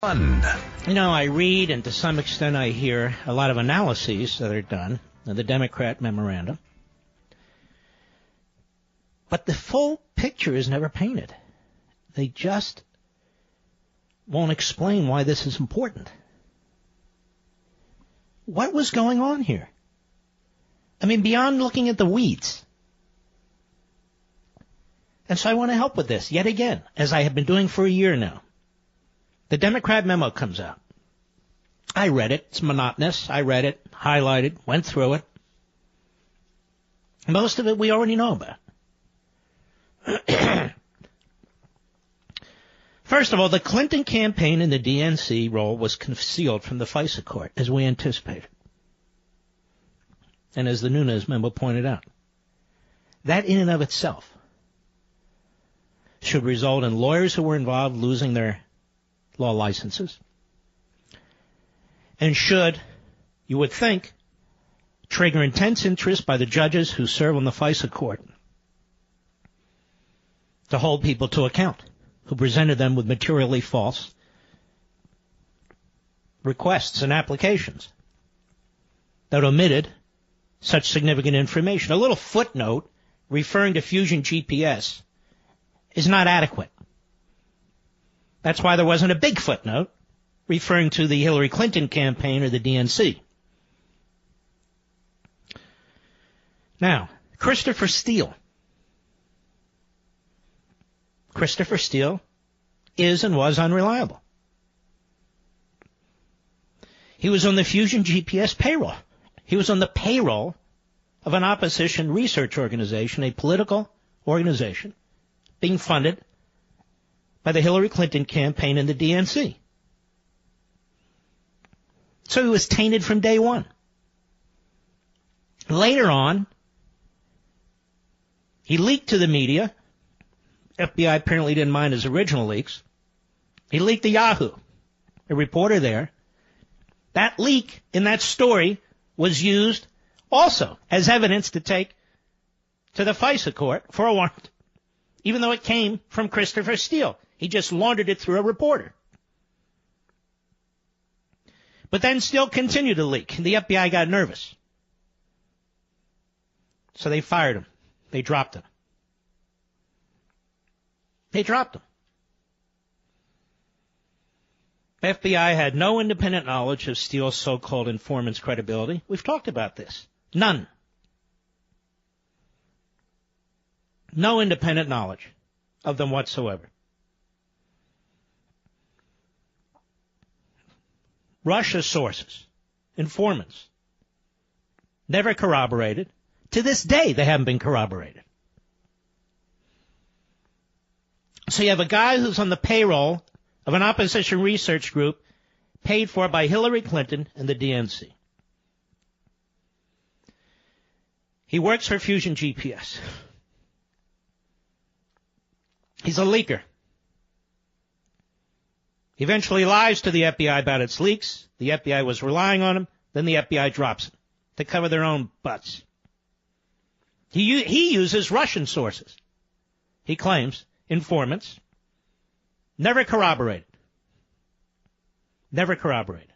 You know, I read and to some extent I hear a lot of analyses that are done in the Democrat memorandum. But the full picture is never painted. They just won't explain why this is important. What was going on here? I mean, beyond looking at the weeds. And so I want to help with this yet again, as I have been doing for a year now. The Democrat memo comes out. I read it. It's monotonous. I read it, highlighted, went through it. Most of it we already know about. First of all, the Clinton campaign in the DNC role was concealed from the FISA court, as we anticipated. And as the Nunes memo pointed out. That in and of itself should result in lawyers who were involved losing their law licenses, and should, you would think, trigger intense interest by the judges who serve on the FISA court to hold people to account who presented them with materially false requests and applications that omitted such significant information. A little footnote referring to Fusion GPS is not adequate. That's why there wasn't a big footnote referring to the Hillary Clinton campaign or the DNC. Now, Christopher Steele. Christopher Steele is and was unreliable. He was on the Fusion GPS payroll. He was on the payroll of an opposition research organization, a political organization, being funded by the Hillary Clinton campaign and the DNC. So he was tainted from day one. Later on, he leaked to the media. FBI apparently didn't mind his original leaks. He leaked to Yahoo, a reporter there. That leak in that story was used also as evidence to take to the FISA court for a warrant, even though it came from Christopher Steele. He just laundered it through a reporter. But then Steele continued to leak. The FBI got nervous. So they fired him. They dropped him. They dropped him. FBI had no independent knowledge of Steele's so-called informant's credibility. We've talked about this. None. No independent knowledge of them whatsoever. Russia sources, informants, never corroborated. To this day, they haven't been corroborated. So you have a guy who's on the payroll of an opposition research group paid for by Hillary Clinton and the DNC. He works for Fusion GPS. He's a leaker. He eventually lies to the FBI about its leaks. The FBI was relying on him. Then the FBI drops him to cover their own butts. He uses Russian sources. He claims informants. Never corroborated. Never corroborated.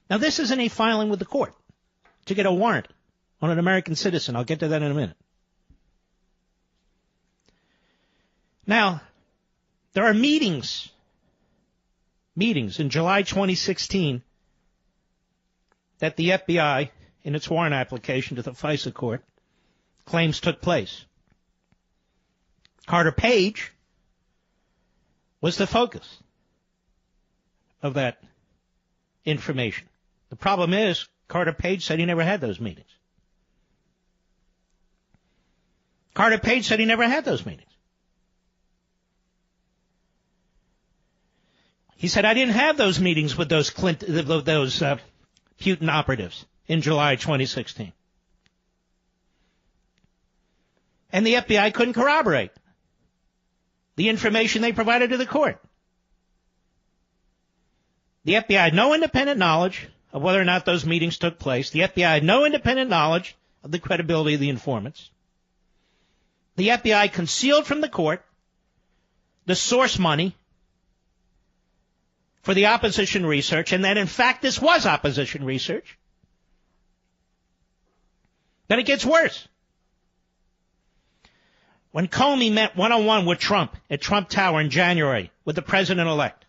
Now, this isn't a filing with the court to get a warrant on an American citizen. I'll get to that in a minute. Now, there are meetings in July 2016 that the FBI, in its warrant application to the FISA court, claims took place. Carter Page was the focus of that information. The problem is, Carter Page said he never had those meetings. Carter Page said he never had those meetings. He said, I didn't have those meetings with those Putin operatives in July 2016. And the FBI couldn't corroborate the information they provided to the court. The FBI had no independent knowledge of whether or not those meetings took place. The FBI had no independent knowledge of the credibility of the informants. The FBI concealed from the court the source money for the opposition research, and that in fact this was opposition research. Then it gets worse. When Comey met one-on-one with Trump at Trump Tower in January with the president-elect,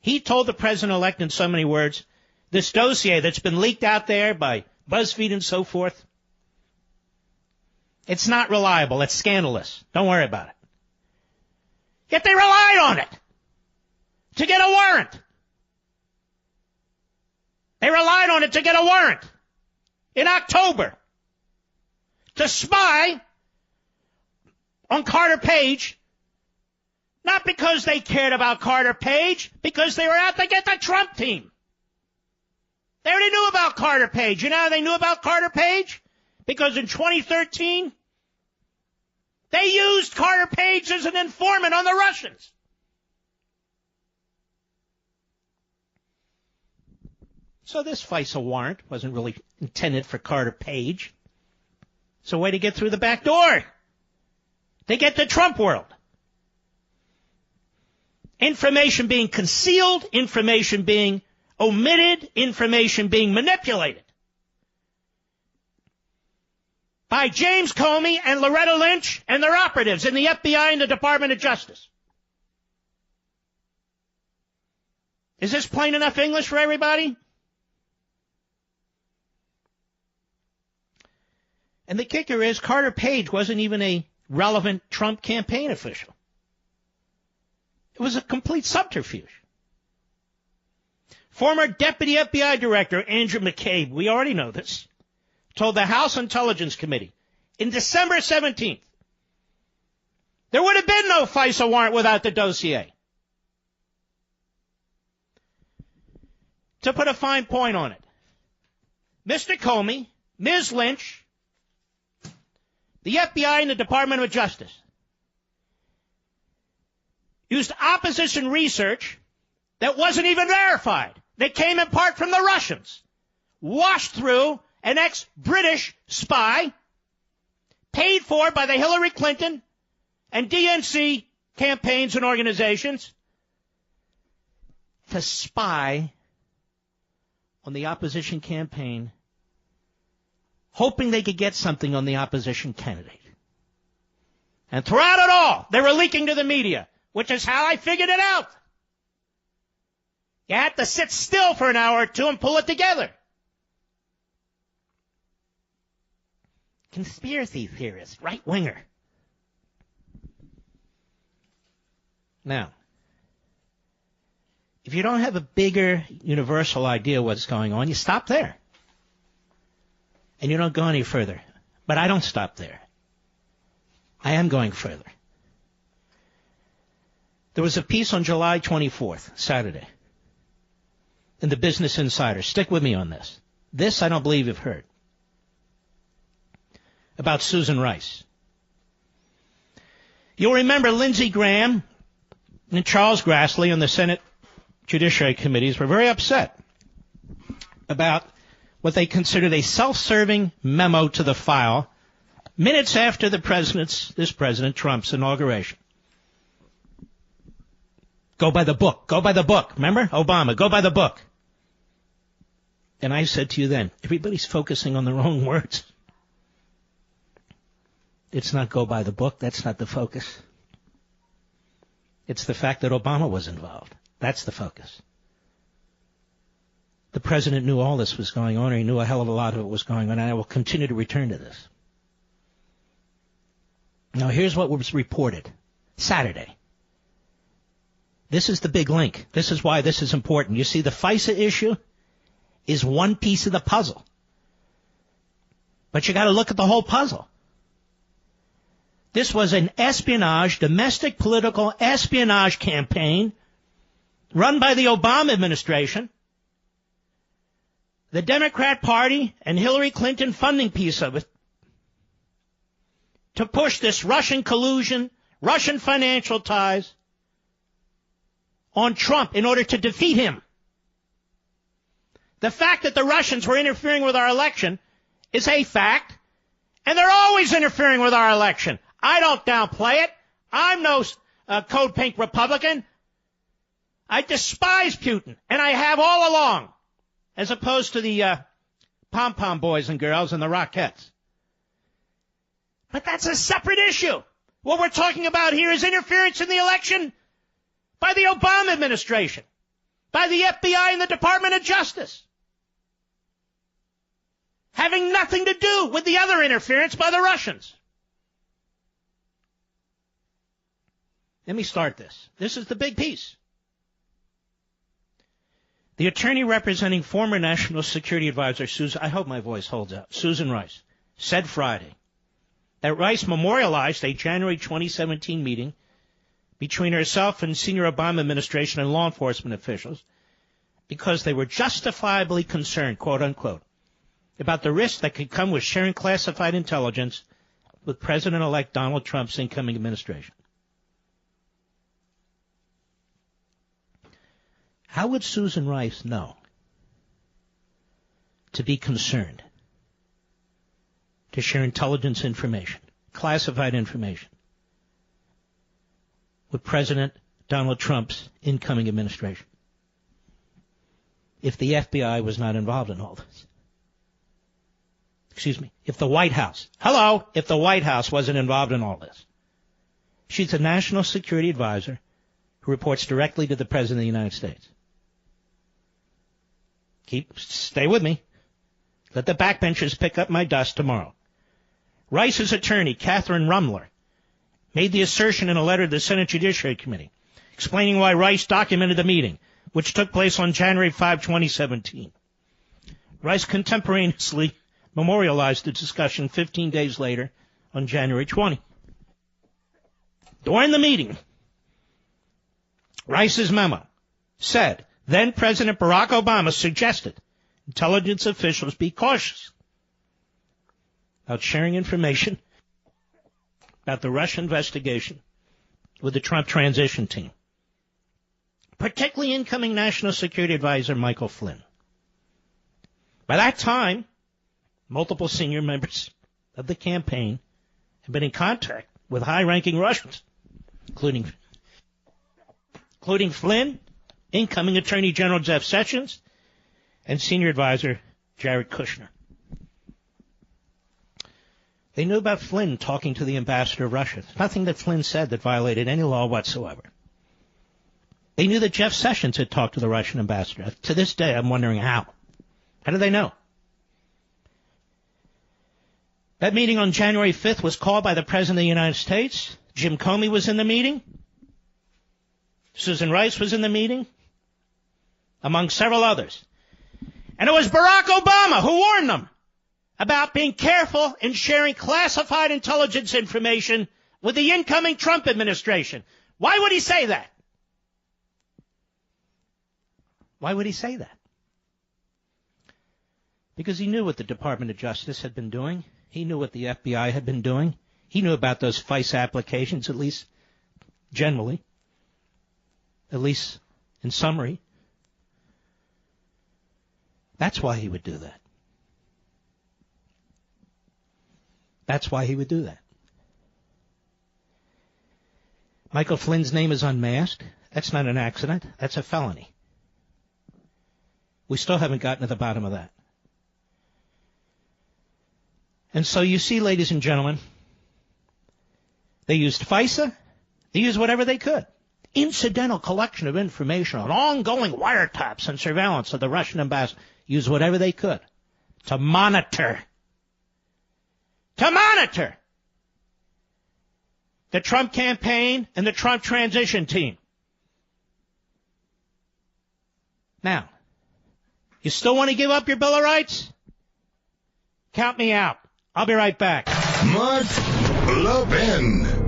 he told the president-elect in so many words, this dossier that's been leaked out there by BuzzFeed and so forth, it's not reliable. It's scandalous. Don't worry about it. Yet they relied on it to get a warrant. They relied on it to get a warrant in October to spy on Carter Page, not because they cared about Carter Page, because they were out to get the Trump team. They already knew about Carter Page. You know how they knew about Carter Page? Because in 2013, they used Carter Page as an informant on the Russians. So this FISA warrant wasn't really intended for Carter Page. It's a way to get through the back door. They get the Trump world. Information being concealed, information being omitted, information being manipulated by James Comey and Loretta Lynch and their operatives in the FBI and the Department of Justice. Is this plain enough English for everybody? And the kicker is Carter Page wasn't even a relevant Trump campaign official. It was a complete subterfuge. Former Deputy FBI Director Andrew McCabe, we already know this, told the House Intelligence Committee in December 17th, there would have been no FISA warrant without the dossier. To put a fine point on it, Mr. Comey, Ms. Lynch, the FBI and the Department of Justice used opposition research that wasn't even verified. They came in part from the Russians, washed through an ex-British spy, paid for by the Hillary Clinton and DNC campaigns and organizations to spy on the opposition campaign, hoping they could get something on the opposition candidate. And throughout it all, they were leaking to the media, which is how I figured it out. You had to sit still for an hour or two and pull it together. Conspiracy theorist, right-winger. Now, if you don't have a bigger universal idea what's going on, you stop there. And you don't go any further. But I don't stop there. I am going further. There was a piece on July 24th, Saturday, in the Business Insider. Stick with me on this. This I don't believe you've heard. About Susan Rice. You'll remember Lindsey Graham and Charles Grassley on the Senate Judiciary Committees were very upset about what they considered a self-serving memo to the file minutes after this President Trump's inauguration. Go by the book. Go by the book. Remember? Obama, go by the book. And I said to you then, everybody's focusing on the wrong words. It's not go by the book. That's not the focus. It's the fact that Obama was involved. That's the focus. The president knew all this was going on, or he knew a hell of a lot of it was going on, and I will continue to return to this. Now, here's what was reported Saturday. This is the big link. This is why this is important. You see, the FISA issue is one piece of the puzzle. But you got to look at the whole puzzle. This was an espionage, domestic political espionage campaign run by the Obama administration, the Democrat Party and Hillary Clinton funding piece of it, to push this Russian collusion, Russian financial ties on Trump in order to defeat him. The fact that the Russians were interfering with our election is a fact, and they're always interfering with our election. I don't downplay it. I'm no Code Pink Republican. I despise Putin, and I have all along, as opposed to the pom-pom boys and girls and the Rockettes. But that's a separate issue. What we're talking about here is interference in the election by the Obama administration, by the FBI and the Department of Justice, having nothing to do with the other interference by the Russians. Let me start this. This is the big piece. The attorney representing former National Security Advisor Susan, I hope my voice holds out, Susan Rice, said Friday that Rice memorialized a January 2017 meeting between herself and senior Obama administration and law enforcement officials because they were justifiably concerned, quote unquote, about the risk that could come with sharing classified intelligence with President-elect Donald Trump's incoming administration. How would Susan Rice know to be concerned to share intelligence information, classified information, with President Donald Trump's incoming administration if the FBI was not involved in all this? Excuse me, if the White House, if the White House wasn't involved in all this. She's a national security advisor who reports directly to the President of the United States. Stay with me. Let the backbenchers pick up my dust tomorrow. Rice's attorney, Catherine Rumler, made the assertion in a letter to the Senate Judiciary Committee, explaining why Rice documented the meeting, which took place on January 5, 2017. Rice contemporaneously memorialized the discussion 15 days later on January 20. During the meeting, Rice's memo said, then President Barack Obama suggested intelligence officials be cautious about sharing information about the Russia investigation with the Trump transition team, particularly incoming National Security Advisor Michael Flynn. By that time, multiple senior members of the campaign had been in contact with high-ranking Russians, including Flynn, incoming Attorney General Jeff Sessions, and senior advisor Jared Kushner. They knew about Flynn talking to the ambassador of Russia. There's nothing that Flynn said that violated any law whatsoever. They knew that Jeff Sessions had talked to the Russian ambassador. To this day, I'm wondering how. How do they know? That meeting on January 5th was called by the President of the United States. Jim Comey was in the meeting. Susan Rice was in the meeting, among several others. And it was Barack Obama who warned them about being careful in sharing classified intelligence information with the incoming Trump administration. Why would he say that? Why would he say that? Because he knew what the Department of Justice had been doing. He knew what the FBI had been doing. He knew about those FISA applications, at least generally, at least in summary. That's why he would do that. That's why he would do that. Michael Flynn's name is unmasked. That's not an accident. That's a felony. We still haven't gotten to the bottom of that. And so you see, ladies and gentlemen, they used FISA. They used whatever they could. Incidental collection of information on ongoing wiretaps and surveillance of the Russian ambassador. Use whatever they could to monitor the Trump campaign and the Trump transition team. Now, you still want to give up your Bill of Rights? Count me out. I'll be right back. Mark Levin.